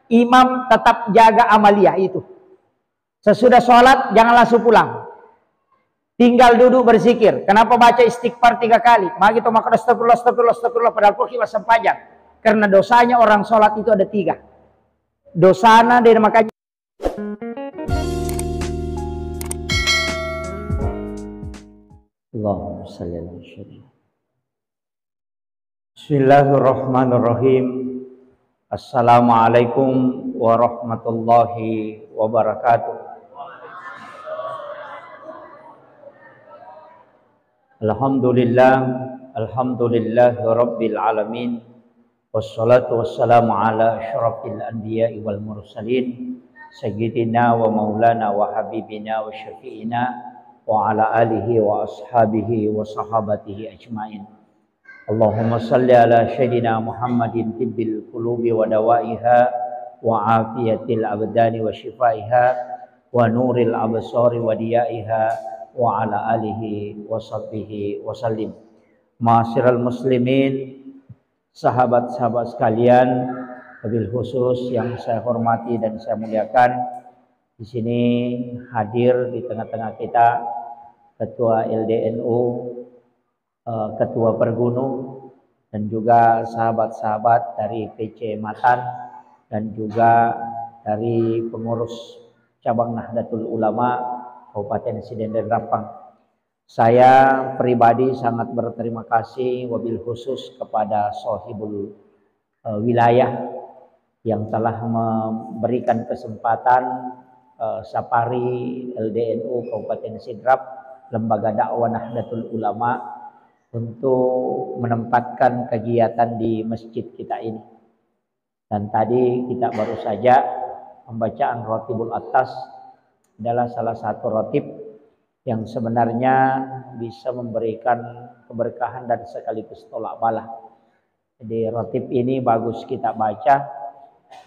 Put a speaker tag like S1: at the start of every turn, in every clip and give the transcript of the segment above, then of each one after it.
S1: imam tetap jaga amaliyah itu. Sesudah sholat jangan langsung pulang. Tinggal duduk berzikir. Kenapa baca istighfar 3 kali? Maka itu maka astagfirullah, astagfirullah, astagfirullah. Padahal pun masih panjang. Karena dosanya orang sholat itu ada 3. Dosana dari makanya. Allahumma shalli ala sayyidina. Bismillahirrahmanirrahim. Assalamualaikum warahmatullahi wabarakatuh. Alhamdulillah rabbil alamin. Wassalatu wassalamu ala asyrafil anbiya'i wal mursalin sayyidina wa maulana wa habibina wa syafi'ina wa ala alihi wa ashabihi wa sahabatihi ajma'in. Allahumma salli ala sayyidina Muhammadin tibbil qulubi wa dawaiha wa afiyatil abdani wa shifaiha wa nuril absari wa diyaiha wa ala alihi wa sahbihi wa sallim. Ma'asyiral muslimin, sahabat-sahabat sekalian, wabil khusus yang saya hormati dan saya muliakan, di sini hadir di tengah-tengah kita Ketua LDNU, Ketua Pergunung, dan juga sahabat-sahabat dari PC Matan dan juga dari pengurus cabang Nahdlatul Ulama Kabupaten Siden dan Rempang. Saya pribadi sangat berterima kasih wabil khusus kepada Sohibul Wilayah yang telah memberikan kesempatan Sapari LDNU Kabupaten Sidrap, Lembaga Dakwah Nahdlatul Ulama, untuk menempatkan kegiatan di masjid kita ini. Dan tadi kita baru saja pembacaan Rotibul Atas adalah salah satu rotib yang sebenarnya bisa memberikan keberkahan dan sekaligus tolak bala. Jadi rotib ini bagus kita baca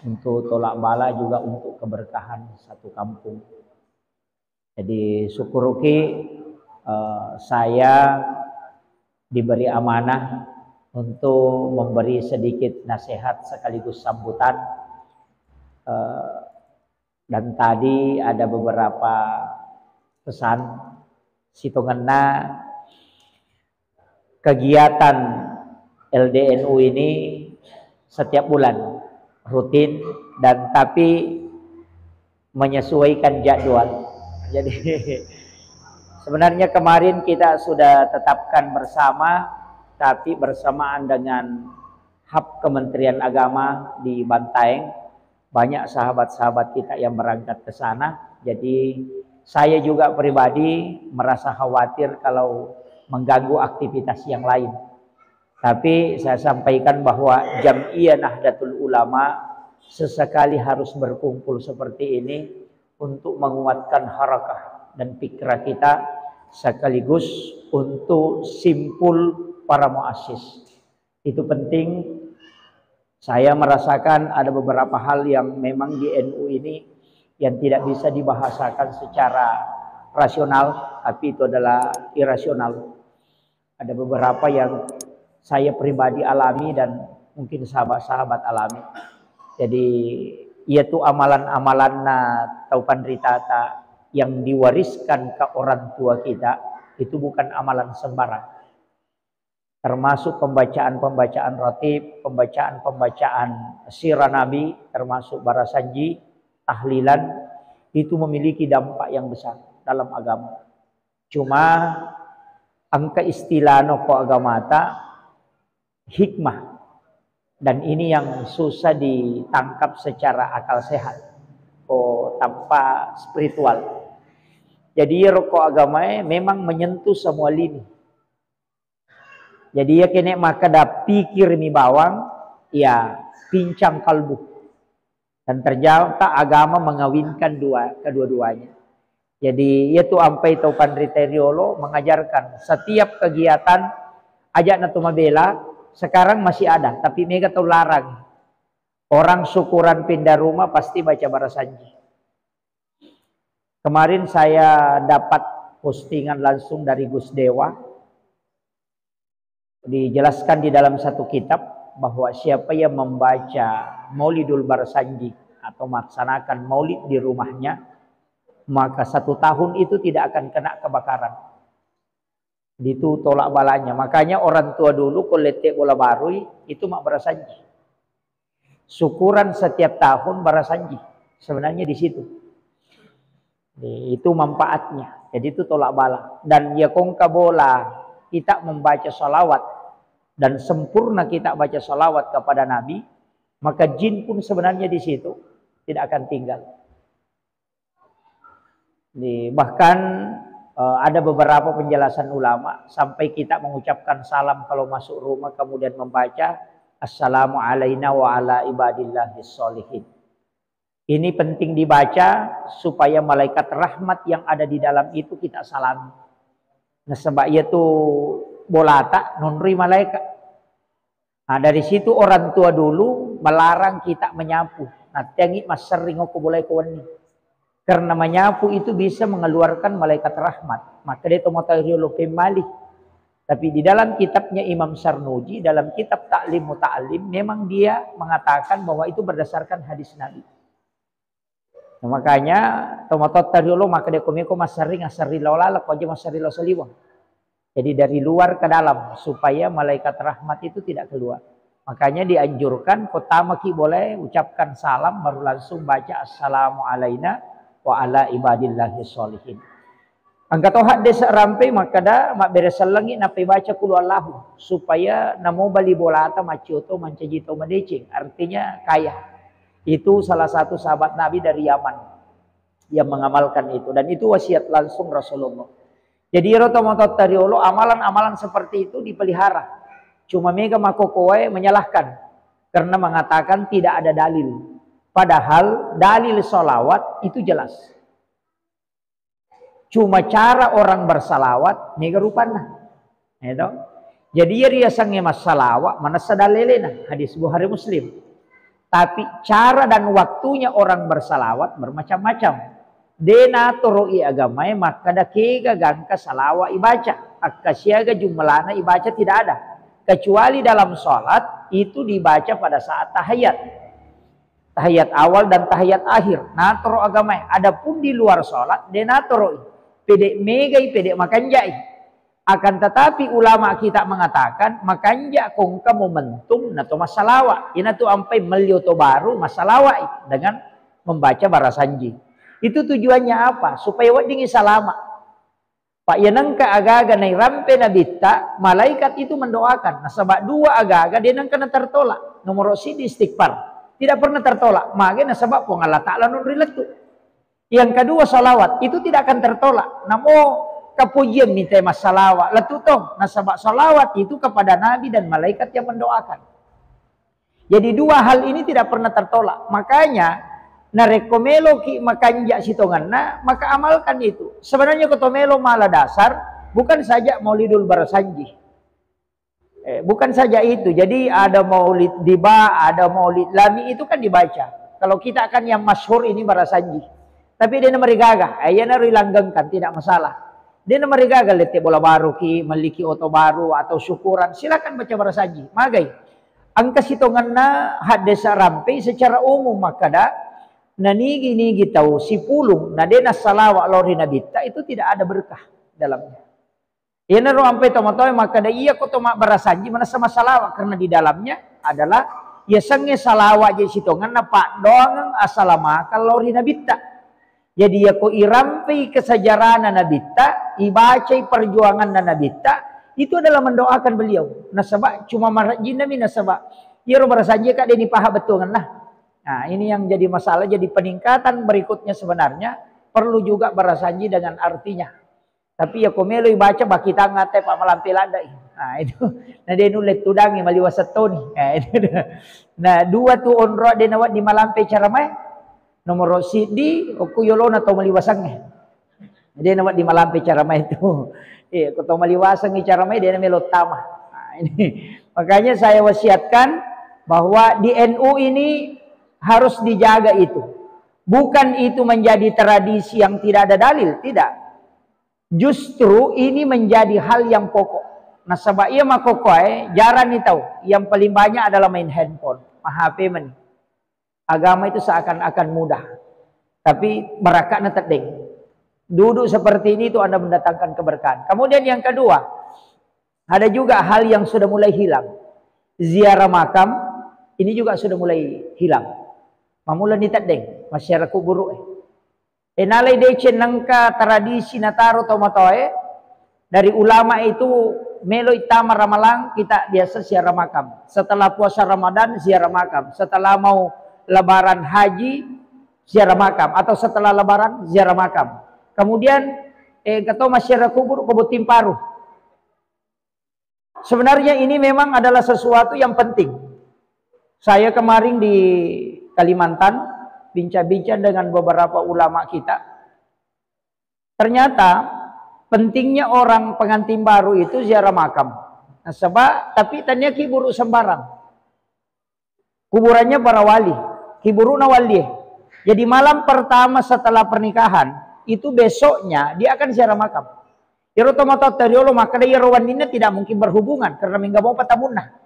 S1: untuk tolak bala, juga untuk keberkahan satu kampung. Jadi syukuruki saya diberi amanah untuk memberi sedikit nasihat sekaligus sambutan. Dan tadi ada beberapa pesan situngena kegiatan LDNU ini setiap bulan rutin, dan tapi menyesuaikan jadwal. Jadi sebenarnya kemarin kita sudah tetapkan bersama, tapi bersamaan dengan hub Kementerian Agama di Bantaeng, banyak sahabat-sahabat kita yang berangkat ke sana. Jadi saya juga pribadi merasa khawatir kalau mengganggu aktivitas yang lain. Tapi saya sampaikan bahwa Jam'iyah Nahdlatul Ulama sesekali harus berkumpul seperti ini untuk menguatkan harakah dan pikiran kita, sekaligus untuk simpul para muassis. Itu penting. Saya merasakan ada beberapa hal yang memang di NU ini yang tidak bisa dibahasakan secara rasional, tapi itu adalah irasional. Ada beberapa yang saya pribadi alami dan mungkin sahabat-sahabat alami. Jadi yaitu amalan-amalan taupan ritata yang diwariskan ke orang tua kita, itu bukan amalan sembarang. Termasuk pembacaan-pembacaan rotib, pembacaan-pembacaan sirah Nabi, termasuk barasanji, tahlilan, itu memiliki dampak yang besar dalam agama. Cuma angka istilah noko agama hikmah, dan ini yang susah ditangkap secara akal sehat tanpa spiritual. Jadi rokok agama memang menyentuh semua lini. Jadi ya kene maka dah pikir mi bawang, ya pincang kalbu. Dan ternyata agama mengawinkan kedua-duanya. Jadi yaitu ampai Taupan Riteriolo mengajarkan setiap kegiatan ajak natuma bela sekarang masih ada, tapi mega tahu larang. Orang syukuran pindah rumah pasti baca barasanji. Kemarin saya dapat postingan langsung dari Gus Dewa. Dijelaskan di dalam satu kitab bahwa siapa yang membaca Maulidul Barasanji atau melaksanakan maulid di rumahnya, maka 1 tahun itu tidak akan kena kebakaran. Itu tolak balanya. Makanya orang tua dulu kalau letek bola barui itu mak berasanji. Syukuran setiap tahun berasanji. Sebenarnya di situ. Itu manfaatnya. Jadi itu tolak bala. Dan ya kongka bola kita membaca salawat dan sempurna kita baca salawat kepada Nabi, maka jin pun sebenarnya di situ tidak akan tinggal. Bahkan ada beberapa penjelasan ulama sampai kita mengucapkan salam kalau masuk rumah kemudian membaca assalamu alaina wa ala ibadillahis sholihin. Ini penting dibaca supaya malaikat rahmat yang ada di dalam itu kita salami. Nah sebab itu bolata nunri malaikat. Nah dari situ orang tua dulu melarang kita menyapu. Nah tiangi mas sering aku boleh kawan. Karena menyapu itu bisa mengeluarkan malaikat rahmat. Maka dia tomatariolo pemali. Tapi di dalam kitabnya Imam Sarnuji, dalam kitab Ta'lim Muta'alim, memang dia mengatakan bahwa itu berdasarkan hadis Nabi. Nah, makanya tomatariolo maka dia komiko masari ngasari laulala ko aja masari lausaliwang. Jadi dari luar ke dalam supaya malaikat rahmat itu tidak keluar. Makanya dianjurkan pertama ki boleh ucapkan salam baru langsung baca assalamu alaina wa ala ibadillahis sholihin. Angkat tohat desa rampai maka dah mak beresan langi napai baca kulu Allahu supaya namo bali bolata macioto mancajito madecing artinya kaya. Itu salah satu sahabat Nabi dari Yaman yang mengamalkan itu dan itu wasiat langsung Rasulullah. Jadi rotomotot tariolo amalan-amalan seperti itu dipelihara. Cuma mega makokoe menyalahkan karena mengatakan tidak ada dalil. Padahal dalil sholawat itu jelas. Cuma cara orang bersalawat mega rupana. Jadi dia sangnya mas salawat mana sadalelena hadis Bukhari Muslim. Tapi cara dan waktunya orang bersalawat bermacam-macam. Dena toroi agamai maka da kega gangka salawat ibaca. Akasiaga jumlahna ibaca tidak ada. Kecuali dalam sholat itu dibaca pada saat tahiyat. Tahiyat awal dan tahiyat akhir. Natoro agamai. Adapun di luar sholat dena toroi. Pedek megai pedek makanjai. Akan tetapi ulama kita mengatakan makanya kongka momentum nato masalawa. Ina tu ampai melioto baru masalawa dengan membaca barasanji. Itu tujuannya apa? Supaya wadingi salama. Pak yanangka aga-aga nai rampe nabita malaikat itu mendoakan. Nah sebab dua aga-aga dia nangka tertolak. Nomor sidi istighfar. Tidak pernah tertolak. Makanya sebab pun Allah Ta'ala nunriletu. Yang kedua salawat itu tidak akan tertolak. Namun kepujian minta masalawat letutoh nasabak salawat itu kepada Nabi dan malaikat yang mendoakan. Jadi dua hal ini tidak pernah tertolak. Makanya narekomelo ki makanja sitonganna maka amalkan itu. Sebenarnya kotomelo malah dasar bukan saja maulidul barasanji. Bukan saja itu. Jadi ada maulid diba, ada maulid lami itu kan dibaca. Kalau kita akan yang masyhur ini barasanji. Tapi dia merigagah, ayana rilanggengkan tidak masalah. Dia mereka galete bola baru ki, meliki oto baru atau syukuran, silakan baca barasanji. Magai. Angka sitonganna hadesa rampai secara umum maka dah nanigi tahu si pulung nadena salawat lori nabita itu tidak ada berkah dalamnya. Ia naruh ampai tomatoi maka dah iya kotomak barasanji mana sama salawat karena di dalamnya adalah ya sange salawat je sitonganna pak doang asalama kalau lori nabita. Jadi ya ko irampi kesejarahan nabita, ibacai perjuangan nabita, itu adalah mendoakan beliau. Nasabak cuma marajin nabi nasabak. Ya roh barasanji kak deni paha betul kan lah. Nah ini yang jadi masalah, jadi peningkatan berikutnya sebenarnya perlu juga barasanji dengan artinya. Tapi ya ko melo ibaca baki tangate pak malampi landai. Nah itu, nah dia nulet tudangi maliwasetoni. Nah itu, nah dua tu onro dia nawat di malampi cara mai. Nomor sidi okuyolona atau maliwasangnya. Dia nawat di malam cara main itu. Atau maliwasang cara main dia namanya lotama. Nah, ini makanya saya wasiatkan bahwa di NU ini harus dijaga itu. Bukan itu menjadi tradisi yang tidak ada dalil, tidak. Justru ini menjadi hal yang pokok. Nah sebab ia makokoy jarang nih tahu. Yang paling banyak adalah main handphone, HP men. Agama itu seakan-akan mudah. Tapi barakahnya terdeng. Duduk seperti ini itu Anda mendatangkan keberkahan. Kemudian yang kedua, ada juga hal yang sudah mulai hilang. Ziarah makam, ini juga sudah mulai hilang. Mamula ni terdeng, masyarakat kubur. Enalai dece nangka tradisi nataro tomatoe dari ulama itu melo itama ramalang kita biasa ziarah makam. Setelah puasa Ramadan ziarah makam. Setelah mau lebaran haji ziarah makam atau setelah lebaran ziarah makam. Kemudian kata masyarakat kubur kebutin paruh. Sebenarnya ini memang adalah sesuatu yang penting. Saya kemarin di Kalimantan bincang-bincang dengan beberapa ulama kita. Ternyata pentingnya orang pengantin baru itu ziarah makam. Nah, sebab tapi tanya kiburu sembarang. Kuburannya para wali, kiburu na wali. Jadi malam pertama setelah pernikahan itu besoknya dia akan ziarah makam. Yaro tomato teriolo maka dia rawanina tidak mungkin berhubungan karena minggu mau patamunah.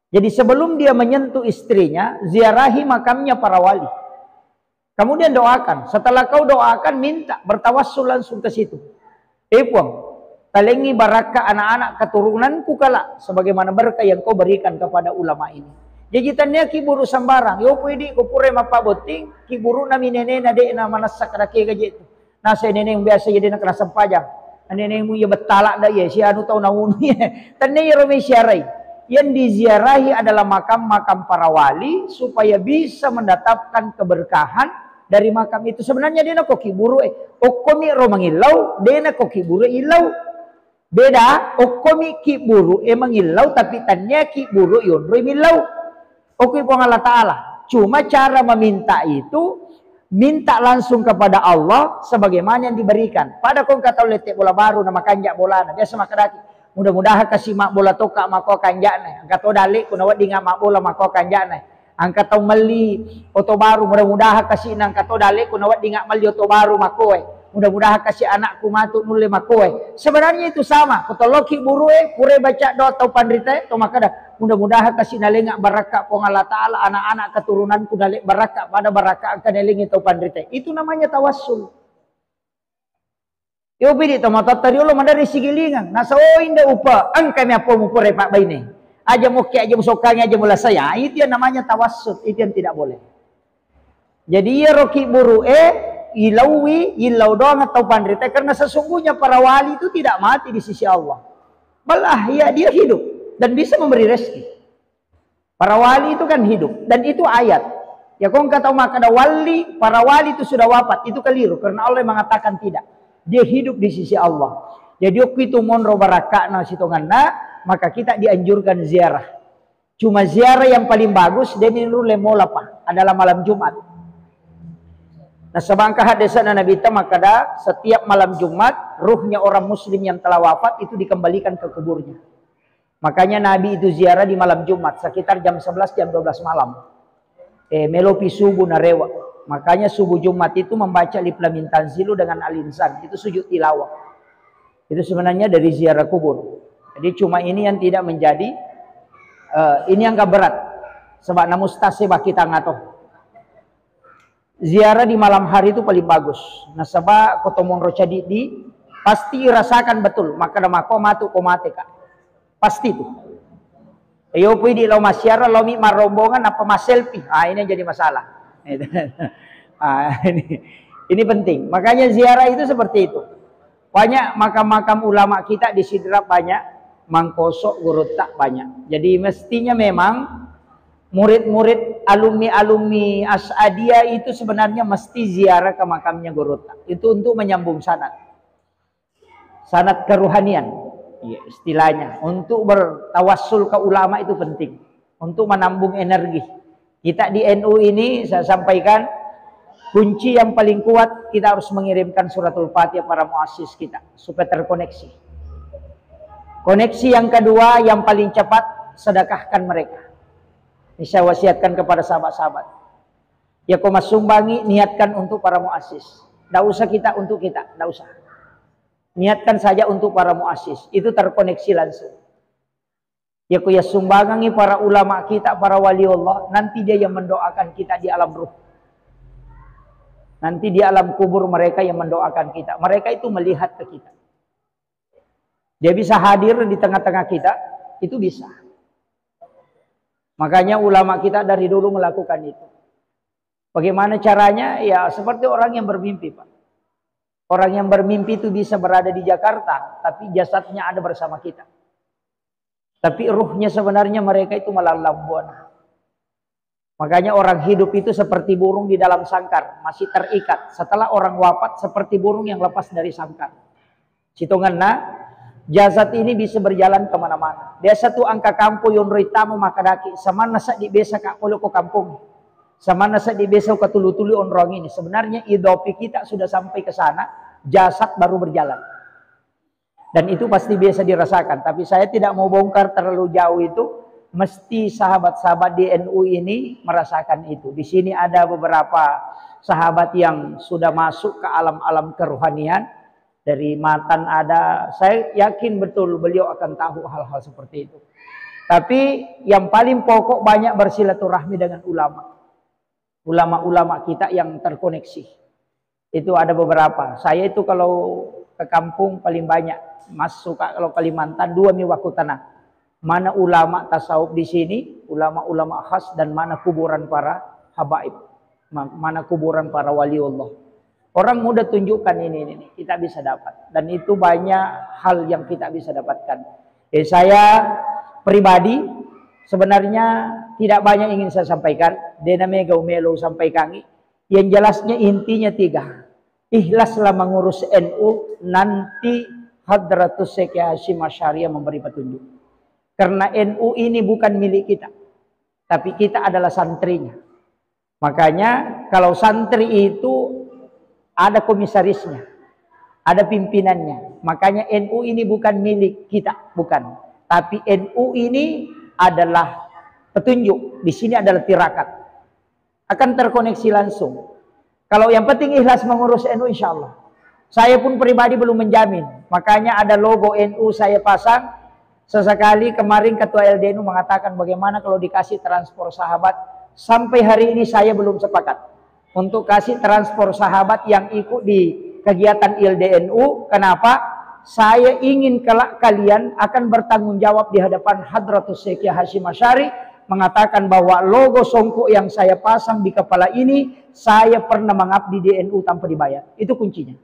S1: Jadi sebelum dia menyentuh istrinya, ziarahi makamnya para wali. Kemudian doakan. Setelah kau doakan, minta bertawassul langsung ke situ. Puang, talengi barakah anak-anak keturunanku kala, sebagaimana berkah yang kau berikan kepada ulama ini. Jadi tanya kiburu sembarang. Yo pwede ko pure mapaboting, kiburu na minene na de na manasak rake gaje itu. Nasa nene yang biasa jadi nak kena sempajang. Nene yang ya betalak dah ya, si anu tau naunu ya. Tanya ya rome siarai. Yang diziarahi adalah makam-makam para wali supaya bisa mendatangkan keberkahan dari makam itu. Sebenarnya dia nak kiburu okomi romangilau, dia nak kiburu ilau. Beda, okomi kiburu mangilau tapi tanya kiburu yon romilau. Oke pun Allah Ta'ala. Cuma cara meminta itu minta langsung kepada Allah sebagaimana yang diberikan. Pada kau kata letek bola baru nama kanjak bola biasa makadaki. Mudah-mudahan kasih mak bola toka mako kanjakna. Angkat to dalik kuna wadi nga mak bola mako kanjakna. Angkat to meli oto baru mudah-mudahan kasih nang kato dalik kuna wadi nga meli oto baru mako mudah-mudahan kasih anakku matu nule mako sebenarnya itu sama. Kotoloki buru pure baca doa atau pandrita to makada mudah-mudahan kasih nalenga barakah pong Allah Ta'ala anak-anak keturunanku dalik barakah pada barakah akan nalengi to pandrita. Itu namanya tawassul. Yo pidi to matatari ulo madari sigilingan. Nasa inda upa ang kami apo mo pure pak baini. Aja mo kaya aja mo sokanya aja mula saya. Itu yang namanya tawassul. Itu yang tidak boleh. Jadi ya roki buru ilawi ilau doang atau pandrita karena sesungguhnya para wali itu tidak mati di sisi Allah. Malah ya dia hidup dan bisa memberi rezeki. Para wali itu kan hidup dan itu ayat. Ya kau kata maka ada wali, para wali itu sudah wafat. Itu keliru karena Allah mengatakan tidak. Dia hidup di sisi Allah. Jadi waktu itu monro barakakna sitonganna, maka kita dianjurkan ziarah. Cuma ziarah yang paling bagus dan ini lemolapa adalah malam Jumat. Nah sebangka hadisan Nabi kita maka setiap malam Jumat ruhnya orang muslim yang telah wafat itu dikembalikan ke kuburnya. Makanya Nabi itu ziarah di malam Jumat sekitar jam 11 jam 12 malam. Melopi subuh narewa. Makanya subuh Jumat itu membaca Liplamin Tanzilu dengan Al-Insan. Itu sujud tilawah. Itu sebenarnya dari ziarah kubur. Jadi cuma ini yang tidak menjadi, ini yang gak berat. Sebab namustasibah kita ngatoh. Ziarah di malam hari itu paling bagus. Nah sebab kotomon rocadi di pasti rasakan betul. Maka namako matu komate kak. Pasti itu. Ayo pui di lau masyara, lau mi marombongan apa mas selfie. Ini yang jadi masalah. Ini penting. Makanya ziarah itu seperti itu. Banyak makam-makam ulama kita di Sidrap banyak, Mangkosok, Gurutta banyak. Jadi mestinya memang murid-murid alumni-alumni As'adiyah itu sebenarnya mesti ziarah ke makamnya Gurutta. Itu untuk menyambung sanad. Sanad keruhanian. Ya, istilahnya. Untuk bertawassul ke ulama itu penting. Untuk menambung energi. Kita di NU ini saya sampaikan kunci yang paling kuat kita harus mengirimkan suratul Fatihah para muassis kita supaya terkoneksi. Koneksi yang kedua yang paling cepat sedekahkan mereka. Ini saya wasiatkan kepada sahabat-sahabat. Ya kau sumbangi niatkan untuk para muassis. Tidak usah kita untuk kita, tidak usah. Niatkan saja untuk para muassis. Itu terkoneksi langsung. Ya ku ya sumbangangi para ulama kita, para wali Allah, nanti dia yang mendoakan kita di alam ruh. Nanti di alam kubur mereka yang mendoakan kita. Mereka itu melihat ke kita. Dia bisa hadir di tengah-tengah kita, itu bisa. Makanya ulama kita dari dulu melakukan itu. Bagaimana caranya? Ya seperti orang yang bermimpi, Pak. Orang yang bermimpi itu bisa berada di Jakarta, tapi jasadnya ada bersama kita. Tapi ruhnya sebenarnya mereka itu melalang buana. Makanya orang hidup itu seperti burung di dalam sangkar, masih terikat. Setelah orang wafat seperti burung yang lepas dari sangkar. Situnganna, jasad ini bisa berjalan kemana-mana. Dia satu angka kampung yang ritamu maka daki. Sama nasa di besa kak polo ko kampung. Sama nasa di besa ko tulu-tulu onrong ini. Sebenarnya idopi kita sudah sampai ke sana, jasad baru berjalan. Dan itu pasti biasa dirasakan. Tapi saya tidak mau bongkar terlalu jauh itu. Mesti sahabat-sahabat di NU ini merasakan itu. Di sini ada beberapa sahabat yang sudah masuk ke alam-alam kerohanian. Dari Matan ada, saya yakin betul beliau akan tahu hal-hal seperti itu. Tapi yang paling pokok banyak bersilaturahmi dengan ulama. Ulama-ulama kita yang terkoneksi. Itu ada beberapa. Saya itu kalau ke kampung paling banyak. Mas suka kalau Kalimantan 2 waktu tanah. Mana ulama tasawuf di sini, ulama-ulama khas, dan mana kuburan para habaib, mana kuburan para wali Allah. Orang muda tunjukkan ini kita bisa dapat, dan itu banyak hal yang kita bisa dapatkan. Saya pribadi sebenarnya tidak banyak ingin saya sampaikan. Dena mega umelo sampaikan. Yang jelasnya intinya 3. Ikhlaslah mengurus NU, nanti Hadratus Syekh Hasyim Asy'ari memberi petunjuk. Karena NU ini bukan milik kita, tapi kita adalah santrinya. Makanya kalau santri itu ada komisarisnya, ada pimpinannya. Makanya NU ini bukan milik kita, bukan. Tapi NU ini adalah petunjuk. Di sini adalah tirakat. Akan terkoneksi langsung. Kalau yang penting ikhlas mengurus NU, insya Allah. Saya pun pribadi belum menjamin. Makanya ada logo NU saya pasang. Sesekali kemarin Ketua LDNU mengatakan bagaimana kalau dikasih transport sahabat. Sampai hari ini saya belum sepakat untuk kasih transport sahabat yang ikut di kegiatan LDNU. Kenapa? Saya ingin kelak kalian akan bertanggung jawab di hadapan Hadratus Syekh Hasyim Asy'ari, mengatakan bahwa logo songkok yang saya pasang di kepala ini, saya pernah mengabdi di NU tanpa dibayar. Itu kuncinya.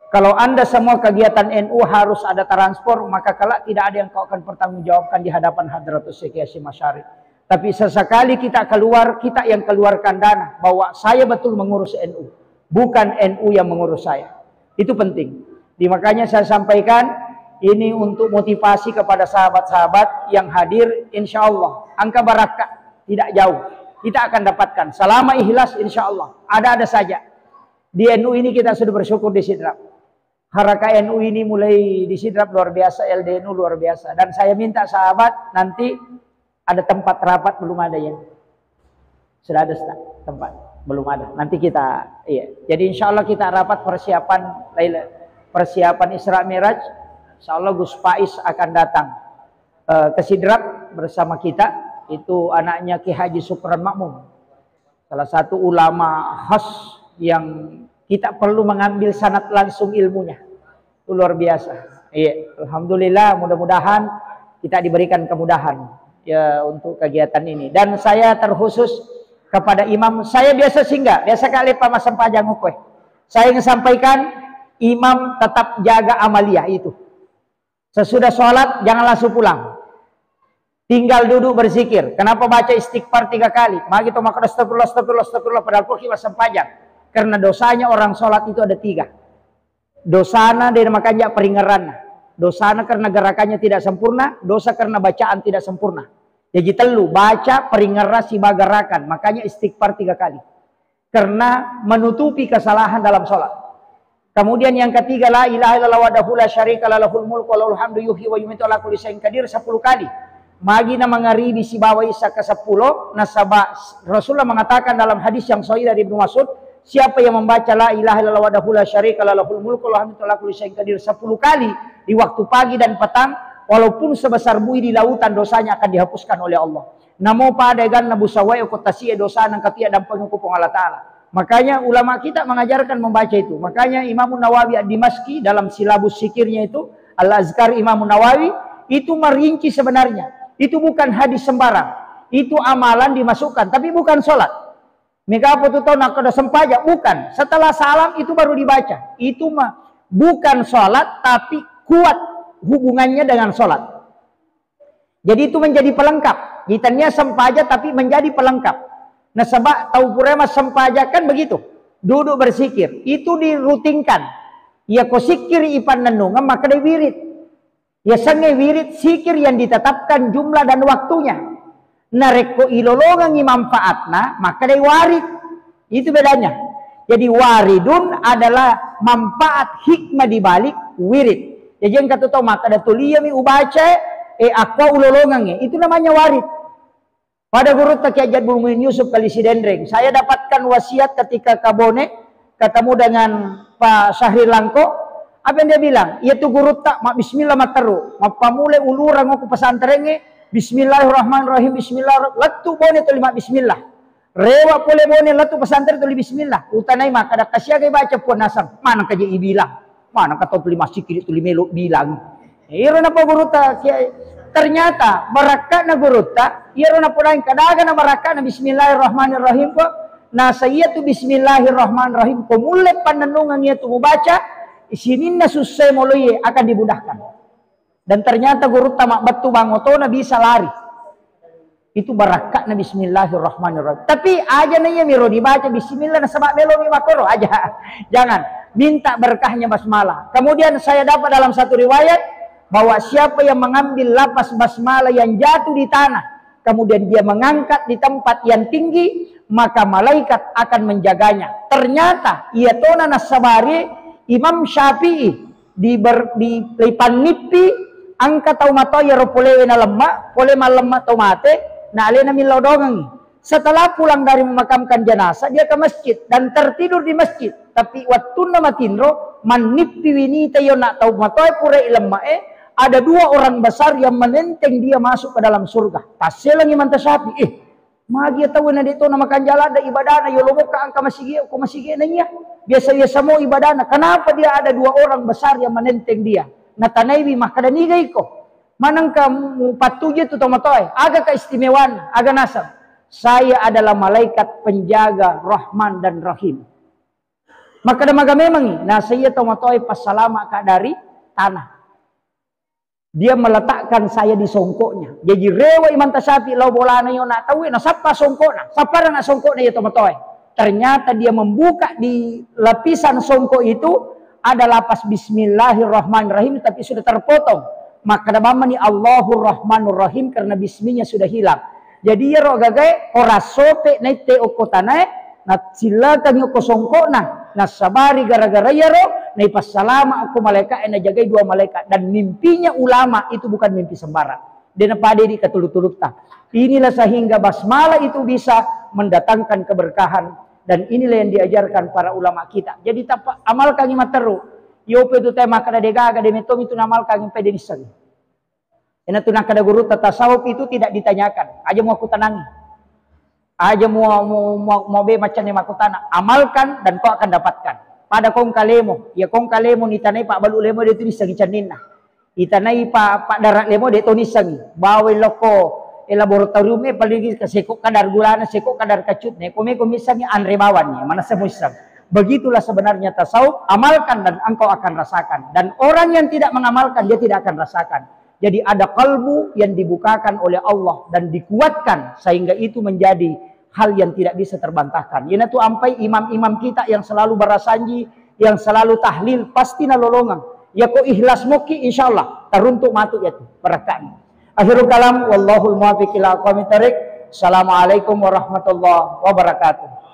S1: Kalau Anda semua kegiatan NU harus ada transport, maka kelak tidak ada yang kau akan pertanggungjawabkan di hadapan Hadratus Syekh Hasyim Asy'ari. Tapi sesekali kita keluar, kita yang keluarkan dana, bahwa saya betul mengurus NU, bukan NU yang mengurus saya. Itu penting. Makanya saya sampaikan, ini untuk motivasi kepada sahabat-sahabat yang hadir, insya Allah. Angka barakah tidak jauh, kita akan dapatkan. Selama ikhlas, insya Allah. Ada-ada saja. Di NU ini kita sudah bersyukur di Sidrap. Haraka NU ini mulai di Sidrap luar biasa, LDNU luar biasa. Dan saya minta sahabat nanti ada tempat rapat, belum ada ya. Sudah ada tempat, belum ada. Nanti kita, iya. Jadi insya Allah kita rapat persiapan Isra Mi'raj. Insya Allah Gus Faiz akan datang ke Sidrap bersama kita. Itu anaknya Ki Haji Sukron Makmum. Salah satu ulama khas yang kita perlu mengambil sanad langsung ilmunya. Itu luar biasa. Iya, alhamdulillah, mudah-mudahan kita diberikan kemudahan ya untuk kegiatan ini. Dan saya terkhusus kepada imam, saya biasa singgah, biasa kali Pak Mas Sempajang ukwe. Saya ingin sampaikan, imam tetap jaga amaliyah itu. Sesudah sholat jangan langsung pulang. Tinggal duduk berzikir. Kenapa baca istighfar 3 kali? Maka itu maka astagfirullah, astagfirullah, astagfirullah, padahal Pak Mas Sempajang. Karena dosanya orang sholat itu ada 3. Dosana dan makanya peringaran. Dosana karena gerakannya tidak sempurna. Dosa karena bacaan tidak sempurna. Jadi telu, baca peringaran si bagarakan. Makanya istighfar 3 kali. Karena menutupi kesalahan dalam sholat. Kemudian yang ketiga, la ilaha illallah wahdahu la syarika lahul mulku wa lahul hamdu yuhyi wa yumiitu ala kulli syai'in qadir 10 kali. Magina mengaribi si bawa isa ke 10. Nasabah Rasulullah mengatakan dalam hadis yang sahih dari Ibnu Mas'ud, siapa yang membaca la ilaha illallah wahdahu la syarika lahul mulku wa lahul hamdu ala kulli syai'in qadir 10 kali di waktu pagi dan petang,
S2: walaupun sebesar bui di lautan dosanya akan dihapuskan oleh Allah. Namo padegan nabu sawai kotasi dosa nang katia dan pengukupung Allah Ta'ala. Makanya ulama kita mengajarkan membaca itu. Makanya Imam Nawawi ad-Dimashqi dalam silabus zikirnya itu, Al-Azkar Imam Nawawi, itu merinci sebenarnya. Itu bukan hadis sembarang. Itu amalan dimasukkan, tapi bukan sholat. Mega apa tu tahu nak ada sempaja? Bukan. Setelah salam itu baru dibaca. Itu mah bukan sholat, tapi kuat hubungannya dengan sholat. Jadi itu menjadi pelengkap. Gitannya sempaja tapi menjadi pelengkap. Nah sebab tahu purema sempaja kan begitu. Duduk bersikir. Itu dirutinkan. Ya ko sikir ipan nenungan maka dia wirid. Ya sange wirid sikir yang ditetapkan jumlah dan waktunya. Nareko ilolongan manfaatna maka dia warid. Itu bedanya. Jadi waridun adalah manfaat hikmah dibalik wirid. Jadi yang kata tahu maka ada tulia mi ubaca aqua ulolongannya. Itu namanya warid. Pada guru Taki Hajat Burmuin Yusuf kali si Dendreng, saya dapatkan wasiat ketika Kabone ketemu dengan Pak Syahrir Langko. Apa yang dia bilang? Yaitu guru tak mak bismillah mataru, mak pamule ulurang aku pesantrennya. Bismillahirrahmanirrahim. Bismillah. Latu bone tu lima bismillah. Rewa pole bone latu pesantren tu bismillah. Utanai mak kada kasih agai baca puan nasam. Mana kaje bilang? Mana kata tu lima sikit tu lima bilang? Iro na pa guru ta ternyata barakat na guru ta. Iro na pulain kadaga na barakat na bismillahirrahmanirrahim ko. Na saya tu bismillahirrahmanirrahim ko mulai panenungan ia tu membaca. Isinin na susah mulai akan dimudahkan. Dan ternyata guru tamak batu bangotona bisa lari. Itu barakat na bismillahirrahmanirrahim. Tapi aja na iya miro dibaca bismillah na sabak melo mi makoro aja. Jangan minta berkahnya basmalah. Kemudian saya dapat dalam satu riwayat bahwa siapa yang mengambil lapas basmalah yang jatuh di tanah, kemudian dia mengangkat di tempat yang tinggi, maka malaikat akan menjaganya. Ternyata ia tona nasabari Imam Syafi'i di lipan nipi angka tau mato ya ropole na lemak, pole malemma tau mate, na alena milodongang. Setelah pulang dari memakamkan jenazah, dia ke masjid dan tertidur di masjid. Tapi waktu nama tinro manipi winita yo nak tau mato pura ilemae, ada dua orang besar yang menenteng dia masuk ke dalam surga. Tasel lagi manta Syafi'i. Magia tahu na dito na makan jalan ada ibadah na yo lobo ka angka masigi ko masigi nanya. Biasa-biasa mo ibadah na. Kenapa dia ada dua orang besar yang menenteng dia? Natanaywi makadanigay ko. Manang kamu patuja tu tomatoy. Aga keistimewaan, aga nasab. Saya adalah malaikat penjaga Rahman dan Rahim. Maka damaga memang nah saya tomatoy pasalama ka dari tanah. Dia meletakkan saya di songkoknya. Jadi rewa iman tasapi lau bola na yun na tahu na sapa songkokna. Sapa na songkokna ya tomatoy. Ternyata dia membuka di lapisan songkok itu ada lapas bismillahirrahmanirrahim tapi sudah terpotong. Maka namanya ni Allahur Rahmanur Rahim karena bisminya sudah hilang. Jadi ya ro gagai ora sope na te okotanae na silakan yo kosongkona na sabari gara-gara ya ro na ipasalama aku malaikat na jagai dua malaikat dan mimpinya ulama itu bukan mimpi sembarang. Dena pade di katuluk-tuluk ta. Inilah sehingga basmalah itu bisa mendatangkan keberkahan. Dan inilah yang diajarkan para ulama kita. Jadi amalkan ima teru. Yo pe tu tema kada degaga de metom itu namalkan impe de disang. Ena tu nakada guru tasawuf itu tidak ditanyakan. Aja mau aku tenangi. Aja mau be macam ni aku tanah. Amalkan dan kau akan dapatkan. Pada kong kalemo, ya kong kalemo ni tanai pak balu lemo de tu disang caninna. Itanai pak darat lemo de tu disang. Bawe loko laboratorium paling sekok kadar gulana sekok kadar kacut ne kome misalnya andre bawan mana semuisang. Begitulah sebenarnya tasawuf, amalkan dan engkau akan rasakan. Dan orang yang tidak mengamalkan dia tidak akan rasakan. Jadi ada kalbu yang dibukakan oleh Allah dan dikuatkan sehingga itu menjadi hal yang tidak bisa terbantahkan. Yana tu ampai imam-imam kita yang selalu berasanji, yang selalu tahlil pasti nolongan. Ya ko ikhlas moki insyaallah taruntuk matu ya tu barakah. Akhirul kalam wallahul muwaffiq ila aqwamit thariq. Assalamualaikum warahmatullahi wabarakatuh.